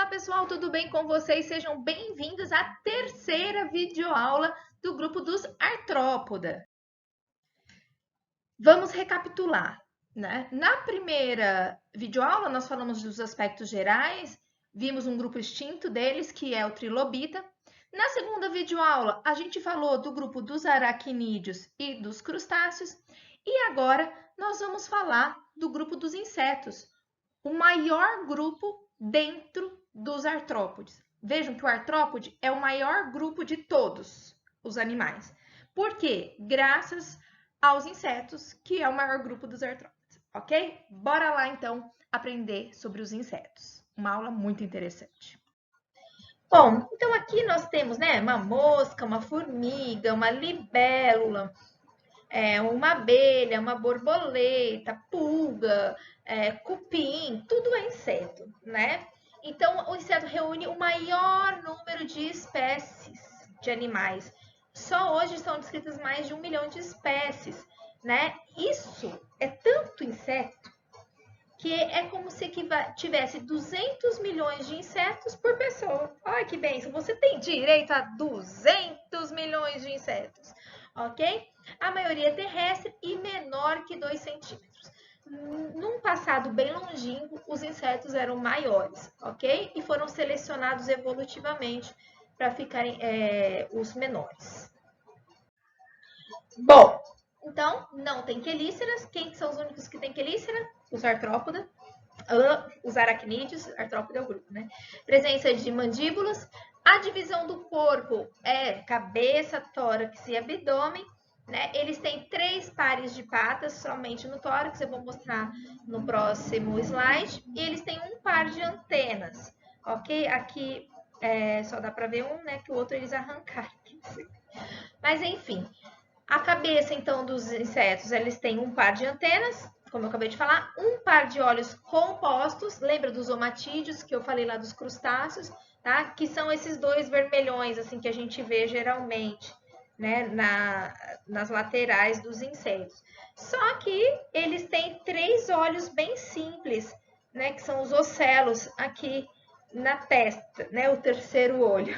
Olá pessoal, tudo bem com vocês? Sejam bem-vindos à terceira videoaula do grupo dos artrópoda. Vamos recapitular, né? Na primeira videoaula nós falamos dos aspectos gerais, vimos um grupo extinto deles, que é o trilobita. Na segunda videoaula a gente falou do grupo dos aracnídeos e dos crustáceos. E agora nós vamos falar do grupo dos insetos, o maior grupo dentro dos artrópodes. Vejam que o artrópode é o maior grupo de todos os animais. Por quê? Graças aos insetos, que é o maior grupo dos artrópodes, ok? Bora lá, então, aprender sobre os insetos. Uma aula muito interessante. Bom, então aqui nós temos, né, uma mosca, uma formiga, uma libélula, uma abelha, uma borboleta, pulga, cupim, tudo é inseto, né? Então, o inseto reúne o maior número de espécies de animais. Só hoje são descritas mais de 1 milhão de espécies, né? Isso é tanto inseto que é como se tivesse 200 milhões de insetos por pessoa. Olha que bênção, você tem direito a 200 milhões de insetos, ok? A maioria é terrestre e menor que 2 centímetros. Num passado bem longínquo, os insetos eram maiores, ok? E foram selecionados evolutivamente para ficarem os menores. Bom, então, não tem quelíceras. Quem são os únicos que têm quelícera? Os artrópoda. Os aracnídeos, artrópode é o grupo, né? Presença de mandíbulas. A divisão do corpo é cabeça, tórax e abdômen, né? Eles têm 3 pares de patas somente no tórax, eu vou mostrar no próximo slide. E eles têm um par de antenas, ok? Aqui só dá para ver um, né? Que o outro eles arrancaram. Mas enfim, a cabeça, então, dos insetos, eles têm um par de antenas, como eu acabei de falar, um par de olhos compostos, lembra dos omatídeos que eu falei lá dos crustáceos, tá? Que são esses 2 vermelhões, assim, que a gente vê geralmente, né, nas laterais dos insetos. Só que eles têm 3 olhos bem simples, né, que são os ocelos aqui na testa, né, o terceiro olho.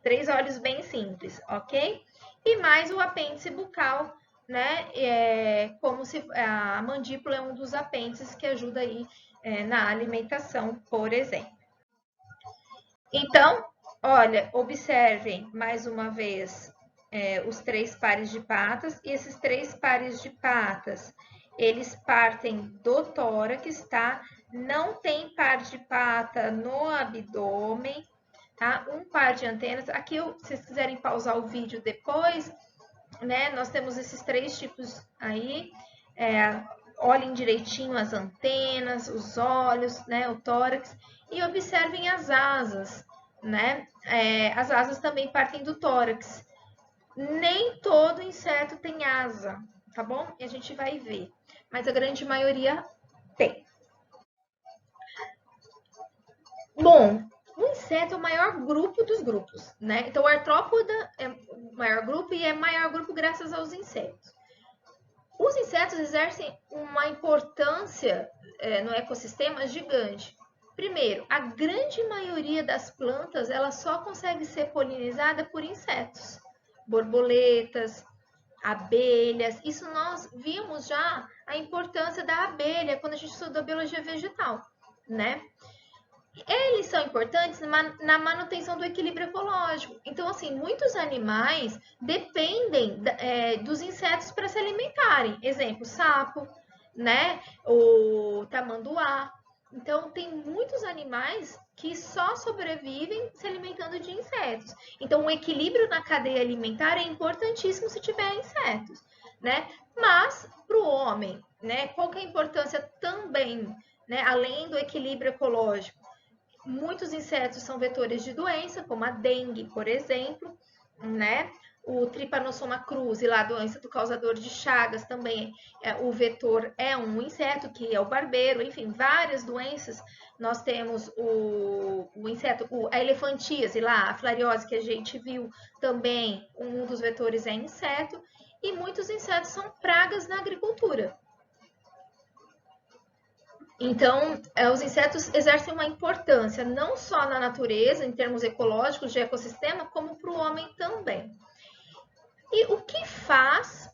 3 olhos bem simples, ok? E mais o apêndice bucal, né? Como se a mandíbula é um dos apêndices que ajuda aí na alimentação, por exemplo. Então, olha, observem mais uma vez os 3 pares de patas, e esses 3 pares de patas, eles partem do tórax, tá? Não tem par de pata no abdômen, tá? Um par de antenas. Aqui, se vocês quiserem pausar o vídeo depois, né? Nós temos esses 3 tipos aí. Olhem direitinho as antenas, os olhos, né? O tórax. E observem as asas, né? As asas também partem do tórax. Nem todo inseto tem asa, tá bom? E a gente vai ver. Mas a grande maioria tem. Bom, o inseto é o maior grupo dos grupos, né? Então, o artrópoda é o maior grupo e é maior grupo graças aos insetos. Os insetos exercem uma importância no ecossistema gigante. Primeiro, a grande maioria das plantas ela só consegue ser polinizada por insetos, borboletas, abelhas. Isso nós vimos já a importância da abelha quando a gente estudou biologia vegetal, né? Eles são importantes na manutenção do equilíbrio ecológico. Então, assim, muitos animais dependem dos insetos para se alimentarem. Exemplo, sapo, né? O tamanduá. Então, tem muitos animais que só sobrevivem se alimentando de insetos. Então, o equilíbrio na cadeia alimentar é importantíssimo se tiver insetos, né? Mas, para o homem, né? Qual que é a importância também, né? Além do equilíbrio ecológico? Muitos insetos são vetores de doença, como a dengue, por exemplo, né? O Trypanosoma cruzi, lá a doença do causador de chagas, também o vetor é um inseto, que é o barbeiro, enfim, várias doenças. Nós temos o inseto, a elefantíase lá, a filariose que a gente viu também, um dos vetores é inseto, e muitos insetos são pragas na agricultura. Então, os insetos exercem uma importância não só na natureza, em termos ecológicos de ecossistema, como para o homem também. E o que faz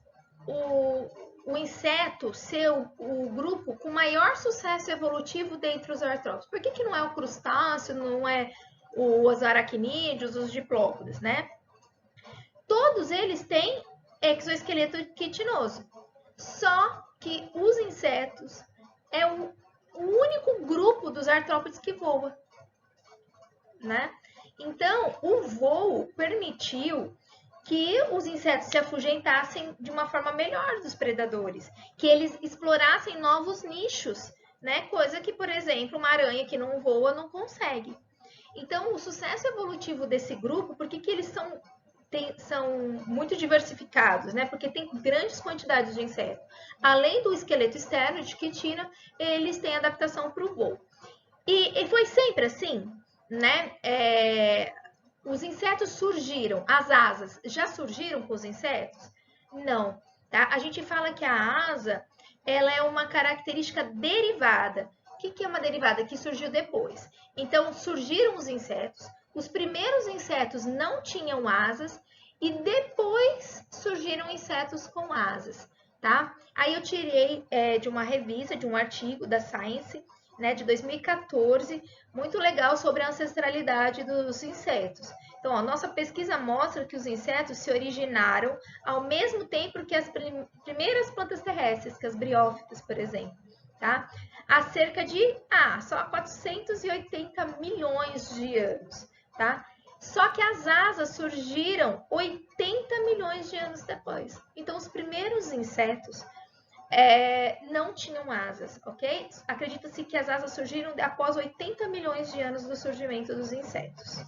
o inseto ser o grupo com maior sucesso evolutivo dentre os artrópodes? Por que não é o crustáceo, não é os aracnídeos, os diplópodes, né? Todos eles têm exoesqueleto quitinoso. Só que os insetos é o único grupo dos artrópodes que voa, né? Então, o voo permitiu que os insetos se afugentassem de uma forma melhor dos predadores, que eles explorassem novos nichos, né? Coisa que, por exemplo, uma aranha que não voa não consegue. Então, o sucesso evolutivo desse grupo, por que eles são muito diversificados, né? Porque tem grandes quantidades de insetos. Além do esqueleto externo de quitina, eles têm adaptação para o voo. E foi sempre assim, né? Os insetos surgiram, as asas já surgiram com os insetos? Não, tá? A gente fala que a asa, ela é uma característica derivada. O que é uma derivada? Que surgiu depois. Então, surgiram os insetos, os primeiros insetos não tinham asas e depois surgiram insetos com asas, tá? Aí eu tirei de uma revista, de um artigo da Science, né, de 2014, muito legal sobre a ancestralidade dos insetos. Então, ó, nossa pesquisa mostra que os insetos se originaram ao mesmo tempo que as primeiras plantas terrestres, que as briófitas, por exemplo, tá? Há cerca de, só 480 milhões de anos, tá? Só que as asas surgiram 80 milhões de anos depois. Então, os primeiros insetos não tinham asas, ok? Acredita-se que as asas surgiram após 80 milhões de anos do surgimento dos insetos.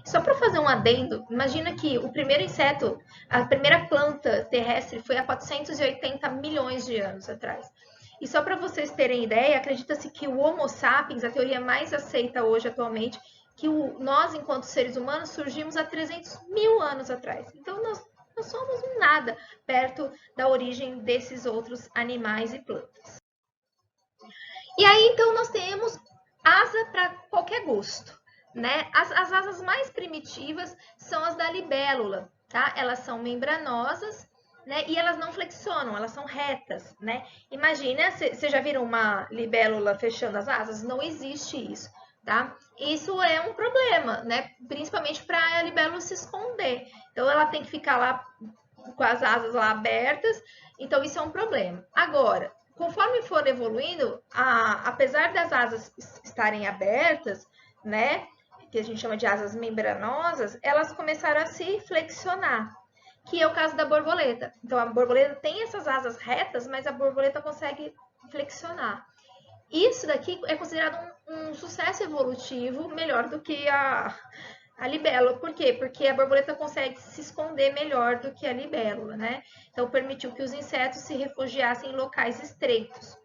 Só para fazer um adendo, imagina que o primeiro inseto, a primeira planta terrestre foi há 480 milhões de anos atrás. E só para vocês terem ideia, acredita-se que o Homo sapiens, a teoria mais aceita hoje atualmente, que nós, enquanto seres humanos, surgimos há 300 mil anos atrás. Então, nós somos um nada perto da origem desses outros animais e plantas. E aí, então, nós temos asa para qualquer gosto, né? As asas mais primitivas são as da libélula, tá? Elas são membranosas, né? E elas não flexionam, elas são retas, né? Imagina, vocês já viram uma libélula fechando as asas? Não existe isso, tá? Isso é um problema, né? Principalmente para a libélula se esconder. Então, ela tem que ficar lá com as asas lá abertas. Então, isso é um problema. Agora, conforme for evoluindo, apesar das asas estarem abertas, né? Que a gente chama de asas membranosas, elas começaram a se flexionar, que é o caso da borboleta. Então, a borboleta tem essas asas retas, mas a borboleta consegue flexionar. Isso daqui é considerado um sucesso evolutivo melhor do que a libélula. Por quê? Porque a borboleta consegue se esconder melhor do que a libélula, né? Então, permitiu que os insetos se refugiassem em locais estreitos.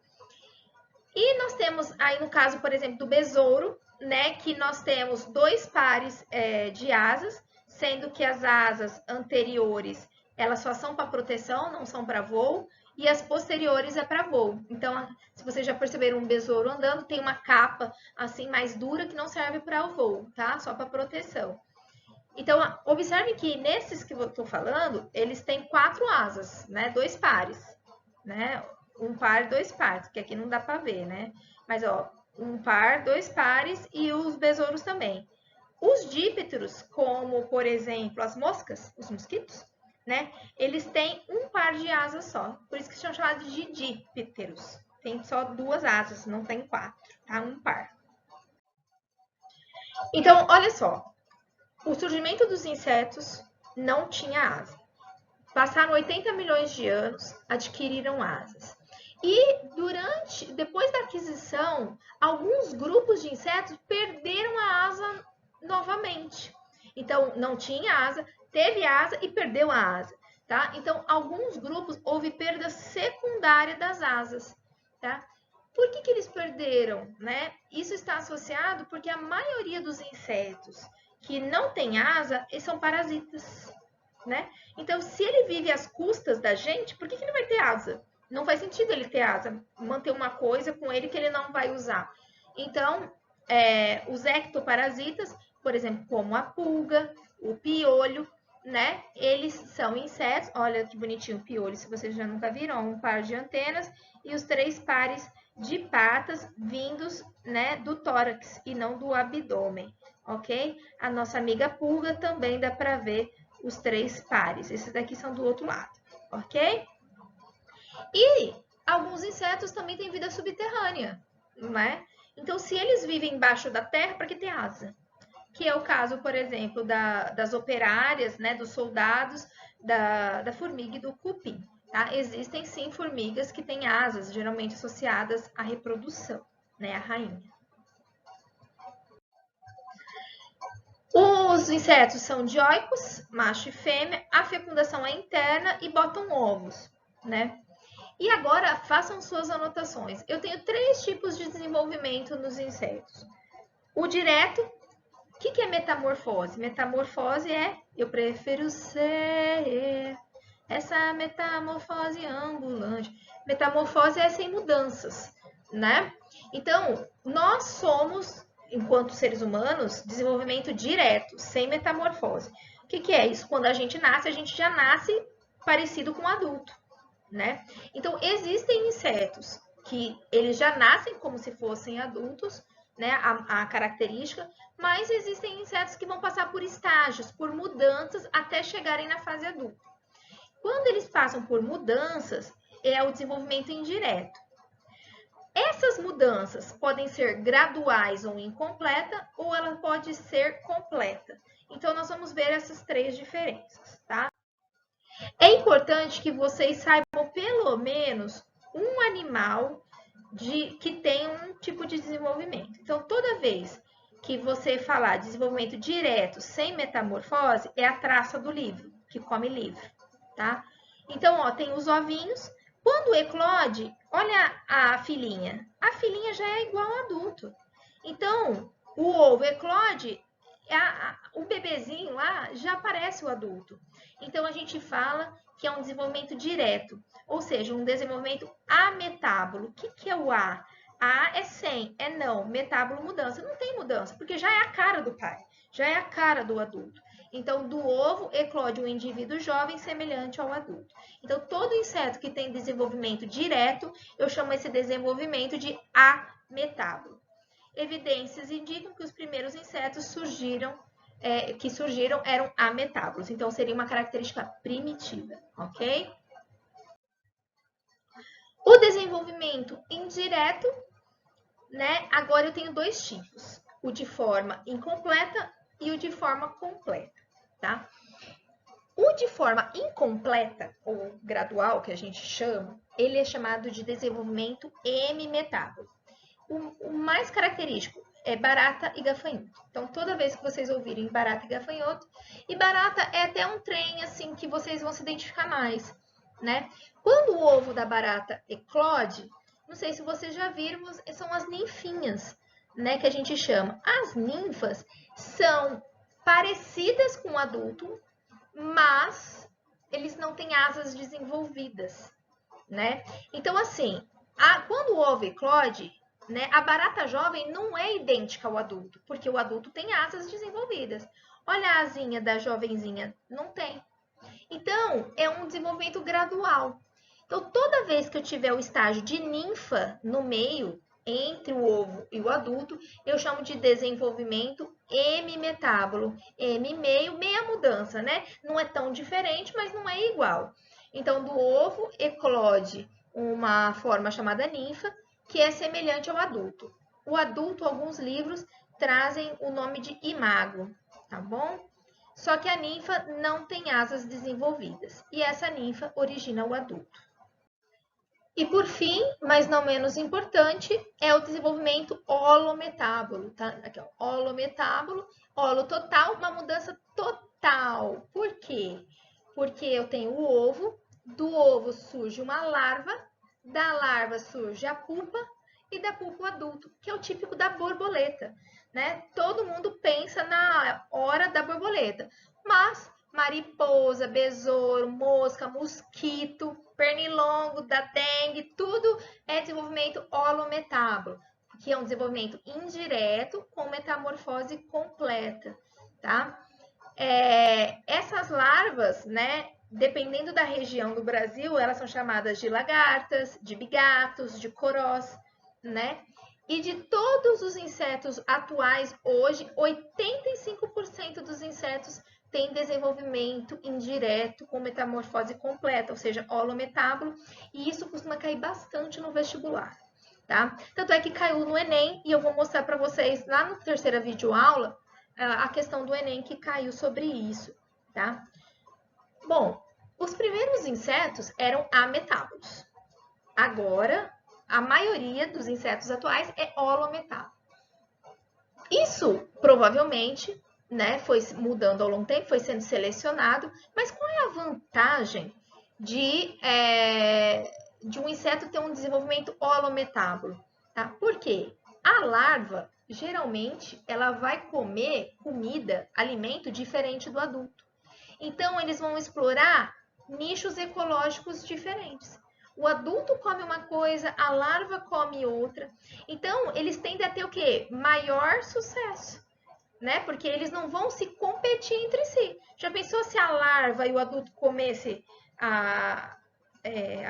E nós temos aí no caso, por exemplo, do besouro, né, que nós temos dois pares de asas, sendo que as asas anteriores, elas só são para proteção, não são para voo, e as posteriores é para voo. Então, se vocês já perceberam um besouro andando, tem uma capa assim mais dura que não serve para o voo, tá? Só para proteção. Então, observe que nesses que eu estou falando, eles têm 4 asas, né? 2 pares, né? Um par, 2 pares, que aqui não dá para ver, né? Mas, ó, um par, 2 pares e os besouros também. Os dípteros, como, por exemplo, as moscas, os mosquitos, né? Eles têm um par de asas só. Por isso que são chamados de dípteros. Tem só 2 asas, não tem 4, tá? Um par. Então, olha só. O surgimento dos insetos não tinha asa. Passaram 80 milhões de anos, adquiriram asas. E depois da aquisição, alguns grupos de insetos perderam a asa novamente. Então, não tinha asa, teve asa e perdeu a asa, tá? Então, alguns grupos houve perda secundária das asas, tá? Por que eles perderam, né? Isso está associado porque a maioria dos insetos que não tem asa, eles são parasitas, né? Então, se ele vive às custas da gente, por que ele vai ter asa? Não faz sentido ele ter asa, manter uma coisa com ele que ele não vai usar. Então, os ectoparasitas, por exemplo, como a pulga, o piolho, né? Eles são insetos. Olha que bonitinho o piolho, se vocês já nunca viram, um par de antenas e os 3 pares de patas vindos, né, do tórax e não do abdômen, ok? A nossa amiga pulga também dá para ver os 3 pares. Esses daqui são do outro lado, ok? E alguns insetos também têm vida subterrânea, né? Então, se eles vivem embaixo da terra, para que ter asa? Que é o caso, por exemplo, das operárias, né, dos soldados, da formiga e do cupim. Tá? Existem sim formigas que têm asas, geralmente associadas à reprodução, né, a rainha. Os insetos são dioicos, macho e fêmea, a fecundação é interna e botam ovos, né? E agora façam suas anotações. Eu tenho 3 tipos de desenvolvimento nos insetos. O direto. O que é metamorfose? Metamorfose é eu prefiro ser essa metamorfose ambulante. Metamorfose é sem mudanças, né? Então, nós somos, enquanto seres humanos, desenvolvimento direto, sem metamorfose. O que é isso? Quando a gente já nasce parecido com um adulto, né? Então, existem insetos que eles já nascem como se fossem adultos, né? A característica, mas existem insetos que vão passar por estágios, por mudanças até chegarem na fase adulta. Quando eles passam por mudanças, é o desenvolvimento indireto. Essas mudanças podem ser graduais ou incompleta, ou ela pode ser completa. Então, nós vamos ver essas 3 diferenças, tá? É importante que vocês saibam pelo menos um animal que tem um tipo de desenvolvimento. Então, toda vez que você falar desenvolvimento direto sem metamorfose, é a traça do livro, que come livro, tá? Então, ó, tem os ovinhos. Quando eclode, olha a filhinha. A filhinha já é igual ao adulto. Então, o ovo eclode, o bebezinho lá já parece o adulto. Então, a gente fala que é um desenvolvimento direto, ou seja, um desenvolvimento ametábulo. O que é o A? A é sem, é não, metábulo mudança. Não tem mudança, porque já é a cara do pai, já é a cara do adulto. Então, do ovo eclode um indivíduo jovem semelhante ao adulto. Então, todo inseto que tem desenvolvimento direto, eu chamo esse desenvolvimento de ametábulo. Evidências indicam que os primeiros insetos que surgiram eram ametábulos. Então, seria uma característica primitiva, ok? O desenvolvimento indireto, né? Agora eu tenho 2 tipos. O de forma incompleta e o de forma completa, tá? O de forma incompleta, ou gradual, que a gente chama, ele é chamado de desenvolvimento hemimetábulo. O mais característico é barata e gafanhoto. Então, toda vez que vocês ouvirem barata e gafanhoto, e barata é até um trem assim que vocês vão se identificar mais, né? Quando o ovo da barata eclode, não sei se vocês já viram, são as ninfinhas, né, que a gente chama. As ninfas são parecidas com o adulto, mas eles não têm asas desenvolvidas, né? Então, assim, quando o ovo eclode, né, a barata jovem não é idêntica ao adulto, porque o adulto tem asas desenvolvidas. Olha a asinha da jovenzinha, não tem. Então, é um desenvolvimento gradual. Então, toda vez que eu tiver o estágio de ninfa no meio, entre o ovo e o adulto, eu chamo de desenvolvimento hemimetábulo. M meio, meia mudança, né? Não é tão diferente, mas não é igual. Então, do ovo eclode uma forma chamada ninfa, que é semelhante ao adulto. O adulto, alguns livros trazem o nome de imago, tá bom? Só que a ninfa não tem asas desenvolvidas, e essa ninfa origina o adulto. E por fim, mas não menos importante, é o desenvolvimento holometábulo, tá? Aqui, ó, holometábulo, holo total, uma mudança total. Por quê? Porque eu tenho o ovo, do ovo surge uma larva, da larva surge a pupa e da pupa o adulto, que é o típico da borboleta, né? Todo mundo pensa na hora da borboleta, mas mariposa, besouro, mosca, mosquito, pernilongo, da dengue, tudo é desenvolvimento holometábulo, que é um desenvolvimento indireto com metamorfose completa, tá? Essas larvas, né, dependendo da região do Brasil, elas são chamadas de lagartas, de bigatos, de corós, né? E de todos os insetos atuais hoje, 85% dos insetos têm desenvolvimento indireto com metamorfose completa, ou seja, holometábulo, e isso costuma cair bastante no vestibular, tá? Tanto é que caiu no Enem, e eu vou mostrar para vocês lá na terceira videoaula a questão do Enem que caiu sobre isso, tá? Bom, os primeiros insetos eram ametábulos. Agora, a maioria dos insetos atuais é holometábulo. Isso, provavelmente, né, foi mudando ao longo do tempo, foi sendo selecionado, mas qual é a vantagem de um inseto ter um desenvolvimento holometábulo? Tá? Por quê? A larva, geralmente, ela vai comer comida, alimento diferente do adulto. Então, eles vão explorar nichos ecológicos diferentes. O adulto come uma coisa, a larva come outra. Então, eles tendem a ter o quê? Maior sucesso, né? Porque eles não vão se competir entre si. Já pensou se a larva e o adulto comesse a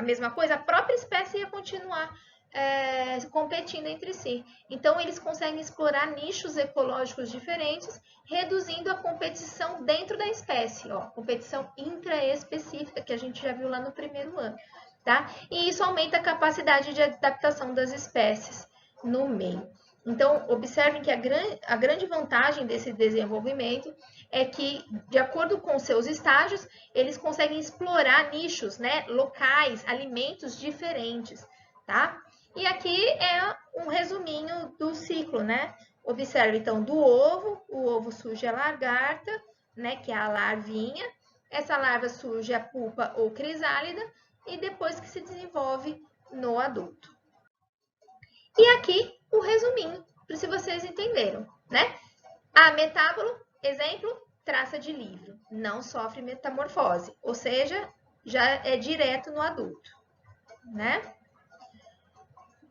mesma coisa? A própria espécie ia continuar competindo entre si. Então, eles conseguem explorar nichos ecológicos diferentes, reduzindo a competição dentro da espécie, ó, competição intraespecífica, que a gente já viu lá no primeiro ano, tá? E isso aumenta a capacidade de adaptação das espécies no meio. Então, observem que a grande vantagem desse desenvolvimento é que, de acordo com seus estágios, eles conseguem explorar nichos, né, locais, alimentos diferentes, tá? E aqui é um resuminho do ciclo, né? Observe, então, do ovo, o ovo surge a lagarta, né, que é a larvinha. Essa larva surge a pupa ou crisálida e depois que se desenvolve no adulto. E aqui o resuminho, para se vocês entenderam, né? Ametábulo, exemplo, traça de livro, não sofre metamorfose, ou seja, já é direto no adulto, né?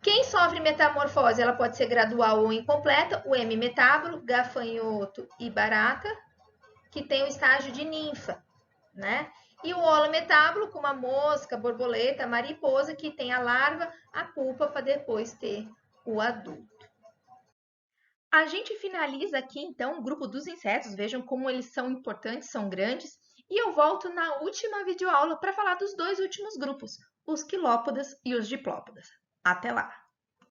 Quem sofre metamorfose, ela pode ser gradual ou incompleta, o hemimetábulo, gafanhoto e barata, que tem o estágio de ninfa, né? E o holometábulo, como a mosca, borboleta, mariposa, que tem a larva, a pupa, para depois ter o adulto. A gente finaliza aqui, então, o grupo dos insetos. Vejam como eles são importantes, são grandes. E eu volto na última videoaula para falar dos dois últimos grupos, os quilópodas e os diplópodas. Até lá!